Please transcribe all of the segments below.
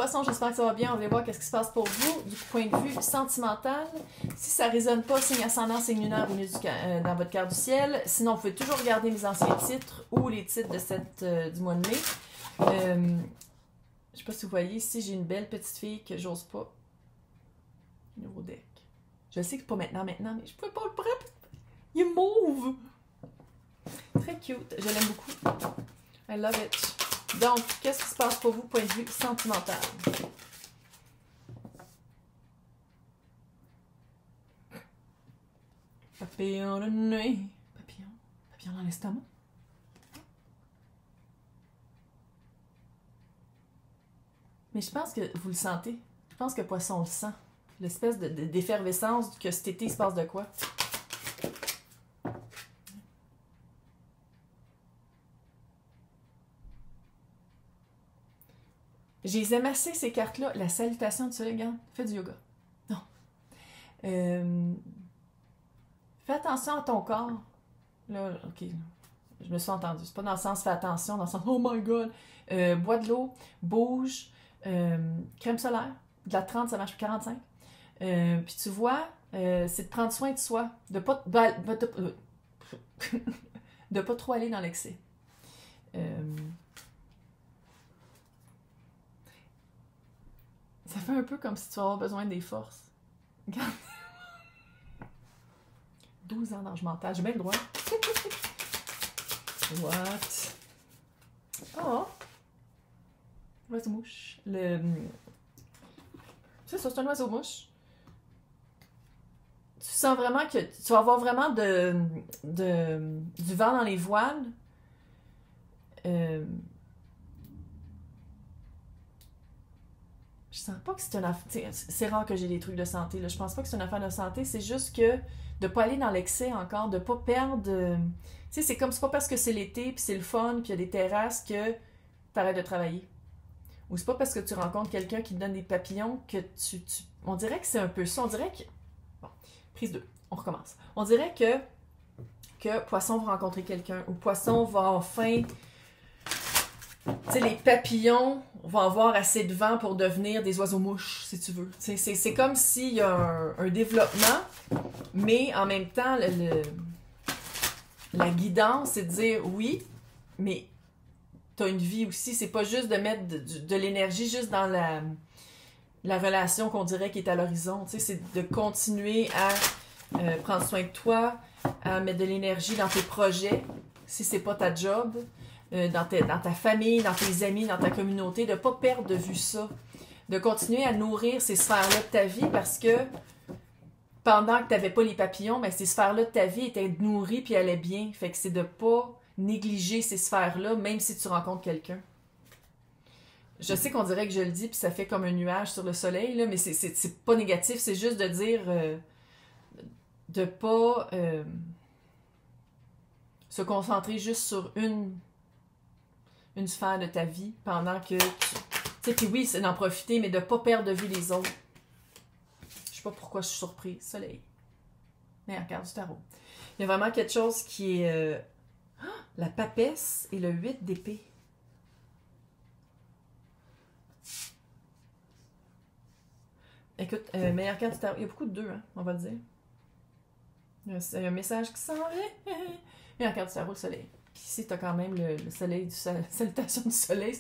poisson, j'espère que ça va bien. On va voir qu'est-ce qui se passe pour vous du point de vue sentimental. Si ça ne résonne pas, signe ascendant, signe lunaire, Vénus dans votre carte du ciel. Sinon, vous pouvez toujours regarder mes anciens titres ou les titres de du mois de mai. Je ne sais pas si vous voyez, ici, j'ai une belle petite fille que j'ose pas. Nouveau deck. Je sais que pas maintenant, mais je peux pas le prendre. Il est mauve. Très cute. Je l'aime beaucoup. I love it. Donc, qu'est-ce qui se passe pour vous, point de vue sentimental? Papillon de nuit. Papillon. Papillon dans l'estomac. Mais je pense que vous le sentez. Je pense que Poisson le sent. L'espèce d'effervescence que cet été, il se passe de quoi? Je les aime assez, ces cartes-là. La salutation du soleil, regarde, fais du yoga. Non. Fais attention à ton corps. Là, ok, je me suis entendue. C'est pas dans le sens fais attention, dans le sens oh my god. Bois de l'eau, bouge, crème solaire. De la 30, ça marche pour 45. Puis tu vois, c'est de prendre soin de soi. De pas, de pas trop aller dans l'excès. Ça fait un peu comme si tu vas avoir besoin des forces. Regarde. 12 ans d'âge mental. J'ai bien le droit. What? Oh! Oiseau-mouche. C'est ça, c'est un oiseau-mouche. Tu sens vraiment que tu vas avoir vraiment du vent dans les voiles. Je sens pas que c'est une affaire. C'est rare que j'ai des trucs de santé. Là. Je pense pas que c'est une affaire de santé. C'est juste que de pas aller dans l'excès encore, de pas perdre. Tu sais, c'est comme c'est pas parce que c'est l'été, puis c'est le fun, puis il y a des terrasses que t'arrêtes de travailler. Ou c'est pas parce que tu rencontres quelqu'un qui te donne des papillons que On dirait que c'est un peu ça. On dirait que. Bon, prise 2. On recommence. On dirait que Poisson va rencontrer quelqu'un, ou Poisson va enfin. Tu sais, les papillons vont avoir assez de vent pour devenir des oiseaux-mouches, si tu veux. C'est comme s'il y a un développement, mais en même temps, la guidance, c'est de dire oui, mais tu as une vie aussi. C'est pas juste de mettre de l'énergie juste dans la relation qu'on dirait qui est à l'horizon. Tu sais, c'est de continuer à prendre soin de toi, à mettre de l'énergie dans tes projets, si c'est pas ta job. Dans ta famille, dans tes amis, dans ta communauté, de ne pas perdre de vue ça. De continuer à nourrir ces sphères-là de ta vie parce que pendant que tu n'avais pas les papillons, ben, ces sphères-là de ta vie étaient nourries puis allaient bien. Fait que c'est de ne pas négliger ces sphères-là, même si tu rencontres quelqu'un. Je sais qu'on dirait que je le dis puis ça fait comme un nuage sur le soleil, là, mais c'est pas négatif, c'est juste de dire de pas se concentrer juste sur une sphère de ta vie pendant que tu sais, puis oui, c'est d'en profiter, mais de ne pas perdre de vue les autres. Je sais pas pourquoi je suis surprise. Soleil. Mais regarde du tarot. Il y a vraiment quelque chose qui est la papesse et le 8 d'épée. Écoute, meilleure carte du tarot. Il y a beaucoup de 2, hein, on va le dire. Il y a un message qui s'en vient. Meilleure carte du tarot, le soleil. Puis ici, tu as quand même le soleil, salutation du soleil,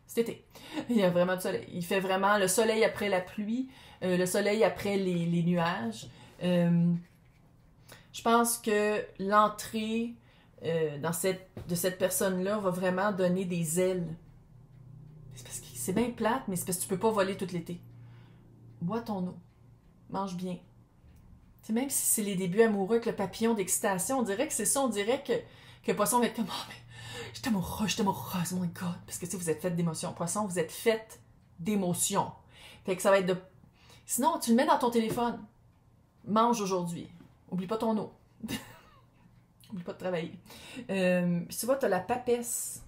c'est été. Il y a vraiment du soleil. Il fait vraiment le soleil après la pluie, le soleil après les nuages. Je pense que l'entrée de cette personne-là va vraiment donner des ailes. C'est parce que c'est bien plate, mais c'est parce que tu peux pas voler tout l'été. Bois ton eau. Mange bien. T'sais, même si c'est les débuts amoureux avec le papillon d'excitation, on dirait que c'est ça, on dirait que Poisson va être comme « Oh, mais je suis amoureuse, oh my God! » Parce que, tu sais, vous êtes fait d'émotions. Poisson, vous êtes fait d'émotions. Fait que ça va être de... Sinon, tu le mets dans ton téléphone. Mange aujourd'hui. Oublie pas ton eau. Oublie pas de travailler. Puis tu vois, t'as la papesse.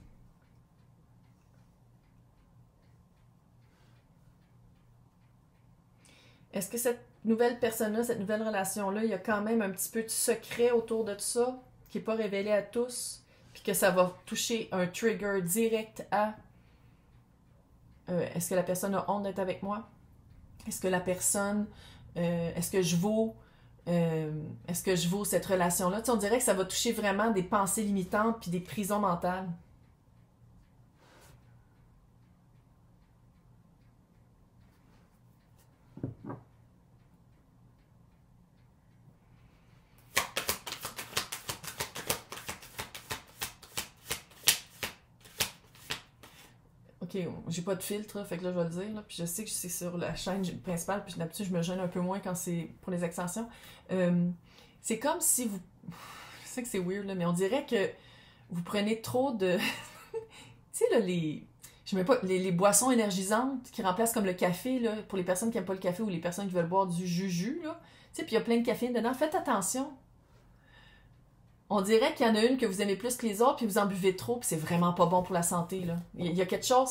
Est-ce que cette nouvelle personne-là, cette nouvelle relation-là, il y a quand même un petit peu de secret autour de tout ça, qui n'est pas révélé à tous, puis que ça va toucher un trigger direct à Est-ce que la personne a honte d'être avec moi? Est-ce que la personne... est-ce que je vaux... est-ce que je vaux cette relation-là? Tu sais, on dirait que ça va toucher vraiment des pensées limitantes puis des prisons mentales. Ok, j'ai pas de filtre, là, fait que là, je vais le dire. Là, puis je sais que c'est sur la chaîne principale, puis d'habitude, je me gêne un peu moins quand c'est pour les extensions. C'est comme si vous... Je sais que c'est weird, là, mais on dirait que vous prenez trop de... tu sais, là, les... Je sais même pas, les boissons énergisantes qui remplacent comme le café, là, pour les personnes qui n'aiment pas le café ou les personnes qui veulent boire du jus, là. Tu sais, puis il y a plein de caféine dedans. Faites attention. On dirait qu'il y en a une que vous aimez plus que les autres, puis vous en buvez trop, puis c'est vraiment pas bon pour la santé, là. Il y a quelque chose,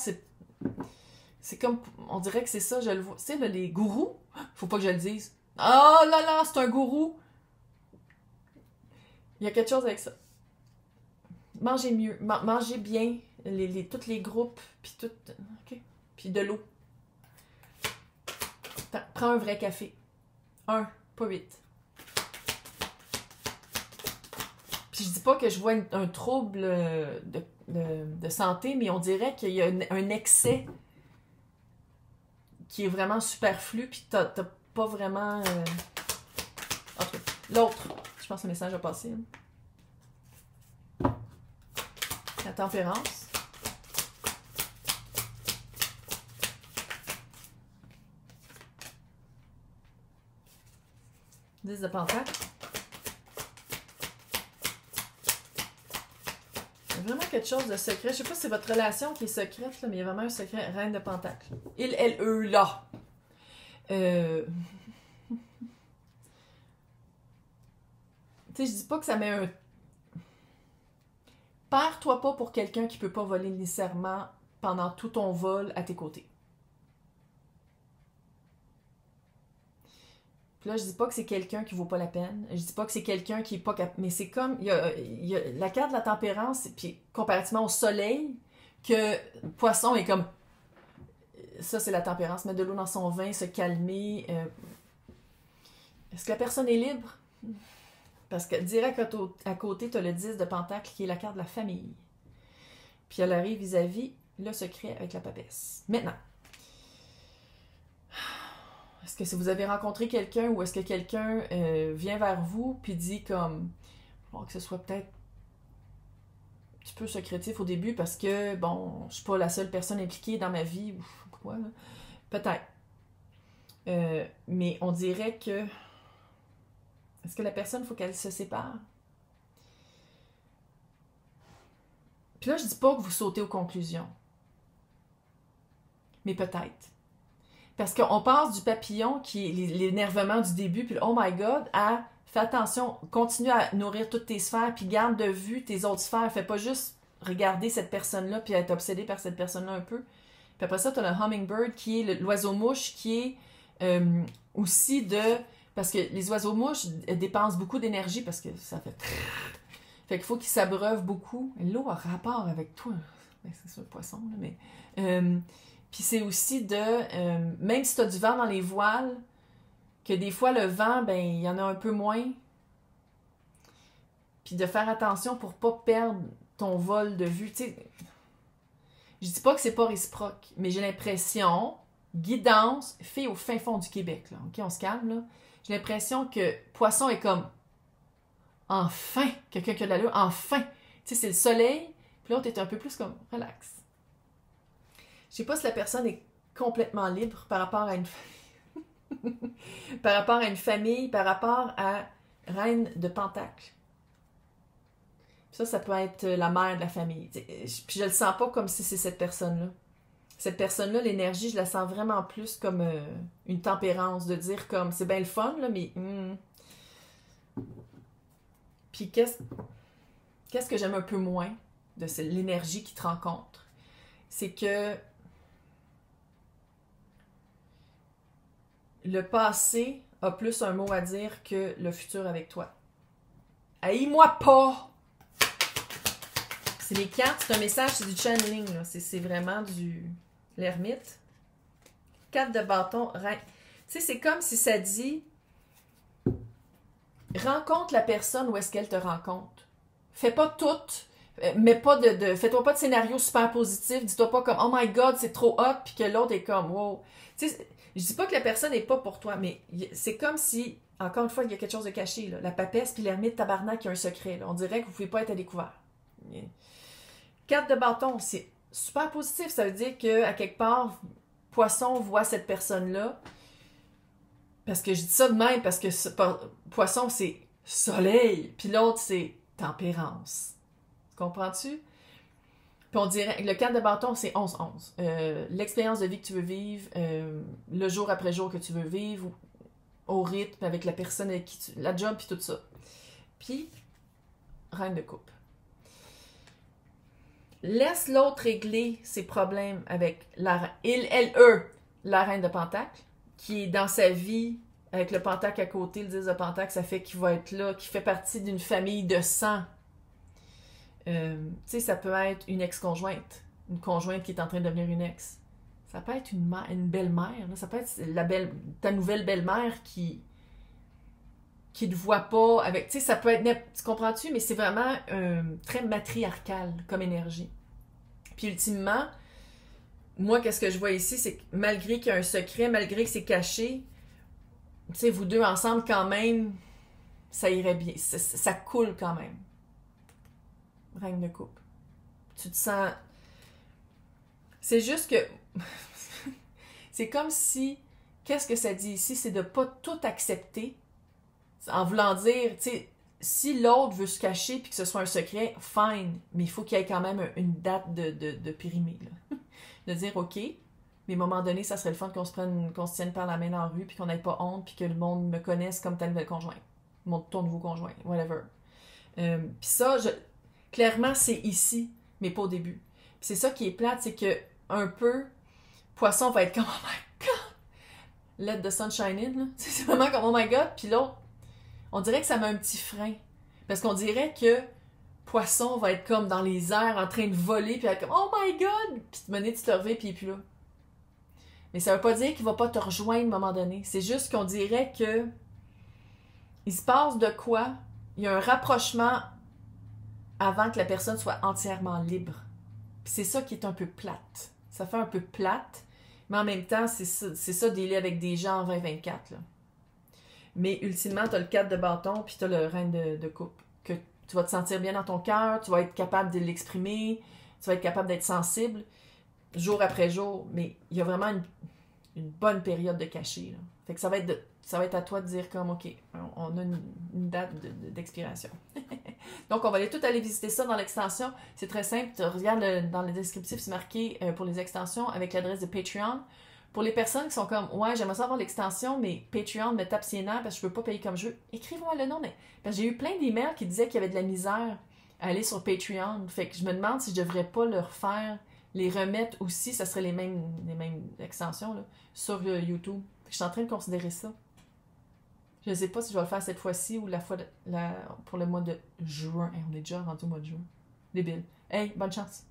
c'est comme... On dirait que c'est ça, je le vois. Tu sais, là, les gourous, faut pas que je le dise. Oh là là, c'est un gourou! Il y a quelque chose avec ça. Mangez mieux, mangez bien, tous les groupes, puis tout... OK. Puis de l'eau. Prends un vrai café. Un, pas 8. Puis je dis pas que je vois un trouble de santé, mais on dirait qu'il y a un excès qui est vraiment superflu, puis t'as pas vraiment... Okay. L'autre, je pense que le message a passé. Hein. La tempérance. Dix de pentacle. Il y a vraiment quelque chose de secret. Je sais pas si c'est votre relation qui est secrète, là, mais il y a vraiment un secret. Reine de pentacle. Il, elle, eux, là. Tu sais, je dis pas que ça met un... Perds-toi pas pour quelqu'un qui peut pas voler nécessairement pendant tout ton vol à tes côtés. Puis là, je dis pas que c'est quelqu'un qui vaut pas la peine. Je dis pas que c'est quelqu'un qui est pas capable. Mais c'est comme... Il y a la carte de la tempérance, puis comparativement au soleil, que Poisson est comme... Ça, c'est la tempérance. Mettre de l'eau dans son vin, se calmer. Est-ce que la personne est libre? Parce que direct à côté, tu as le 10 de pentacle qui est la carte de la famille. Puis elle arrive vis-à-vis le secret avec la papesse. Maintenant, est-ce que si vous avez rencontré quelqu'un ou est-ce que quelqu'un vient vers vous puis dit comme, bon, que ce soit peut-être un petit peu secrétif au début parce que, bon, je suis pas la seule personne impliquée dans ma vie ou quoi, là. Peut-être. Mais on dirait que est-ce que la personne, il faut qu'elle se sépare? Puis là, je dis pas que vous sautez aux conclusions. Mais peut-être. Parce qu'on passe du papillon, qui est l'énervement du début, puis le oh my god, à fais attention, continue à nourrir toutes tes sphères, puis garde de vue tes autres sphères. Fais pas juste regarder cette personne-là, puis être obsédé par cette personne-là un peu. Puis après ça, tu as le hummingbird, qui est l'oiseau-mouche, qui est aussi de... Parce que les oiseaux-mouches dépensent beaucoup d'énergie, parce que ça fait... Fait qu'il faut qu'ils s'abreuvent beaucoup. L'eau a rapport avec toi. Ben, c'est ça, le poisson, là, mais... Puis c'est aussi de... même si tu as du vent dans les voiles, que des fois, le vent, ben il y en a un peu moins. Puis de faire attention pour pas perdre ton vol de vue. Tu sais, je dis pas que c'est pas réciproque, mais j'ai l'impression... Guidance, fait au fin fond du Québec, là. OK, on se calme, là. J'ai l'impression que Poisson est comme... Enfin! Quelqu'un qui a de l'allure, enfin! Tu sais, c'est le soleil, puis l'autre est un peu plus comme... Relax. Je sais pas si la personne est complètement libre par rapport à une... par rapport à une famille, par rapport à Reine de Pentacle. Ça peut être la mère de la famille. Puis je le sens pas comme si c'est cette personne-là. Cette personne-là, l'énergie, je la sens vraiment plus comme une tempérance, de dire comme, c'est bien le fun, là, mais... Puis qu'est-ce que j'aime un peu moins de l'énergie qui te rencontre? C'est que le passé a plus un mot à dire que le futur avec toi. Haïs-moi pas! C'est les cartes, c'est un message, c'est du channeling, là. C'est vraiment du... l'ermite. 4 de bâton, reine. Tu sais, c'est comme si ça dit rencontre la personne où est-ce qu'elle te rencontre. Fais pas tout, mais pas fais-toi pas de scénario super positif. Dis-toi pas comme oh my god, c'est trop hot, puis que l'autre est comme wow. Tu sais, je dis pas que la personne n'est pas pour toi, mais c'est comme si, encore une fois, il y a quelque chose de caché. Là. La papesse puis l'ermite tabarnak, il y a un secret. Là. On dirait que vous pouvez pas être à découvert. 4 de bâton, c'est super positif. Ça veut dire que à quelque part, Poisson voit cette personne-là. Parce que je dis ça de même, parce que Poisson, c'est soleil, puis l'autre, c'est tempérance. Comprends-tu? Puis on dirait, le 4 de bâton, c'est 11-11. L'expérience de vie que tu veux vivre, le jour après jour que tu veux vivre, au rythme, avec la personne avec qui tu... la job, puis tout ça. Puis, reine de coupe. Laisse l'autre régler ses problèmes avec la reine de pentacle, qui est dans sa vie, avec le pentacle à côté, le 10 de pentacle, ça fait qu'il va être là, qui fait partie d'une famille de sang. Tu sais, ça peut être une ex-conjointe, une conjointe qui est en train de devenir une ex. Ça peut être une belle-mère, là. Ça peut être ta nouvelle belle-mère qui ne voit pas avec... Tu sais, ça peut être... Tu comprends-tu? Mais c'est vraiment très matriarcal comme énergie. Puis ultimement, moi, qu'est-ce que je vois ici, c'est que malgré qu'il y a un secret, malgré que c'est caché, tu sais, vous deux ensemble, quand même, ça irait bien. Ça coule quand même. Reine de coupe. Tu te sens... C'est juste que... c'est comme si... Qu'est-ce que ça dit ici? C'est de ne pas tout accepter en voulant dire, tu sais, si l'autre veut se cacher puis que ce soit un secret, fine, mais il faut qu'il y ait quand même une date de périmée, là. De dire, OK, mais à un moment donné, ça serait le fun qu'on se tienne par la main dans la rue puis qu'on n'ait pas honte puis que le monde me connaisse comme ta nouvelle conjointe. Ton nouveau conjoint, whatever. Puis ça, clairement, c'est ici, mais pas au début. Puis c'est ça qui est plate, c'est que un peu, Poisson va être comme, oh my god, let the sun shine in, là. C'est vraiment comme, oh my god, puis l'autre, on dirait que ça met un petit frein. Parce qu'on dirait que Poisson va être comme dans les airs en train de voler, puis être comme oh my god! Puis tu te reviens, puis il est plus là. Mais ça veut pas dire qu'il va pas te rejoindre à un moment donné. C'est juste qu'on dirait que il se passe de quoi? Il y a un rapprochement avant que la personne soit entièrement libre. Puis c'est ça qui est un peu plate. Ça fait un peu plate, mais en même temps, c'est ça dealer avec des gens en 2024, là. Mais ultimement, tu as le 4 de bâton, puis tu as le reine de coupe. Que tu vas te sentir bien dans ton cœur, tu vas être capable de l'exprimer, tu vas être capable d'être sensible, jour après jour. Mais il y a vraiment une bonne période de cachet, là. Fait que ça va être à toi de dire comme, OK, on a une date d'expiration. Donc, on va tout aller visiter ça dans l'extension. C'est très simple. Tu regardes dans le descriptif, c'est marqué pour les extensions avec l'adresse de Patreon. Pour les personnes qui sont comme, ouais, j'aimerais savoir l'extension, mais Patreon me tape ses nerfs parce que je peux pas payer comme je veux, écrivez-moi le nom. Parce que j'ai eu plein d'emails qui disaient qu'il y avait de la misère à aller sur Patreon. Fait que je me demande si je devrais pas leur faire, les remettre aussi, ça serait les mêmes extensions là, sur YouTube. Fait que je suis en train de considérer ça. Je ne sais pas si je vais le faire cette fois-ci ou pour le mois de juin. Hey, on est déjà rendu au mois de juin. Débile. Hey, bonne chance!